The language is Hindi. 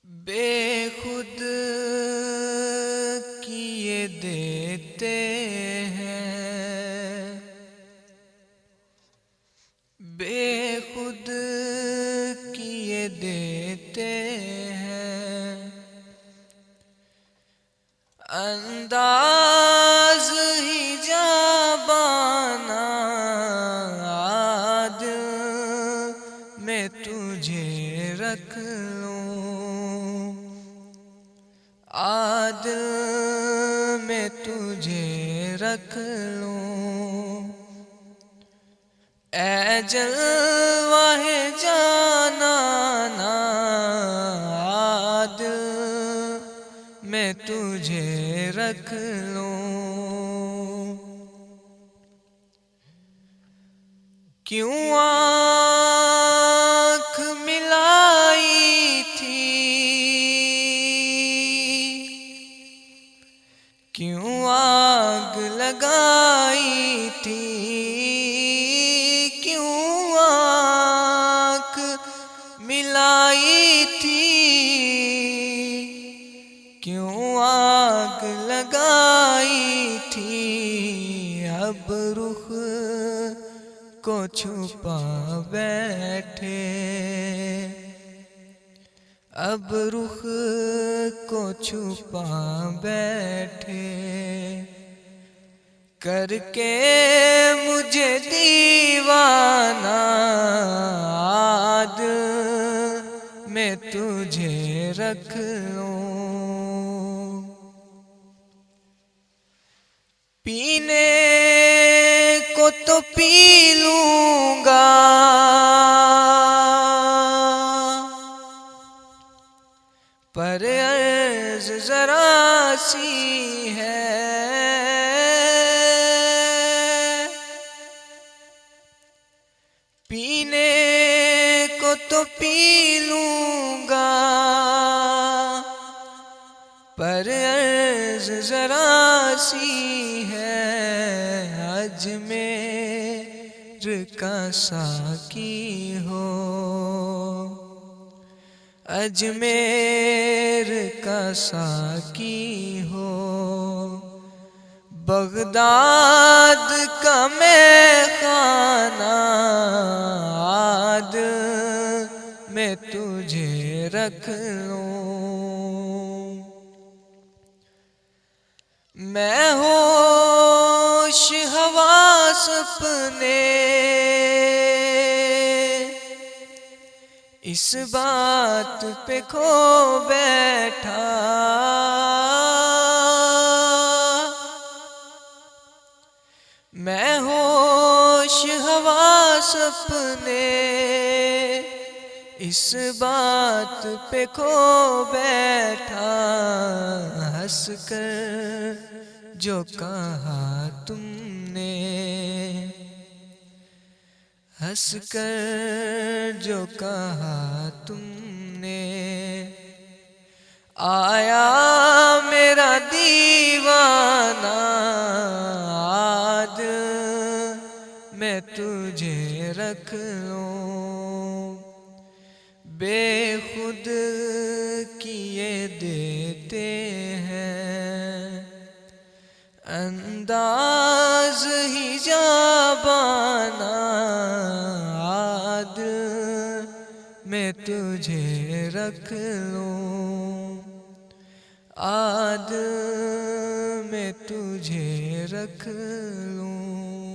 बेखुद किए देते हैं, बेखुद किए देते हैं। अंदाज ही जाबाना आद मैं तुझे रख लूं, आद मैं तुझे रख लूं। ऐ जलवाहे जाना ना आद मैं तुझे रख लूं। क्यों आँख मिलाई थी, क्यों आग लगाई थी, क्यों आँख मिलाई थी, क्यों आग लगाई थी। अब रुख को छुपा बैठे, अब रुख को छुपा बैठे। करके मुझे दीवाना आद मैं तुझे रख लूं। पीने को तो पी लूंगा, पर अर्ज़ जरा सी है। पीने को तो पी लूंगा, पर अर्ज़ जरा सी है। अजमेर का साकी हो, अजमेर का साकी हो। बगदाद का मैखाना आद मैं तुझे रख लूं। मैं होश हवास अपने इस बात पे खो बैठा, मैं होश हवास अपने इस बात पे खो बैठा। हंस कर जो कहा तुमने, हंस कर जो कहा तुमने। आया मेरा दीवाना आद मैं तुझे रख लूं। बेखुद किए देते हैं, अंदाज ही जाबाना आद मैं तुझे रख लूं, आद मैं तुझे रख लूं।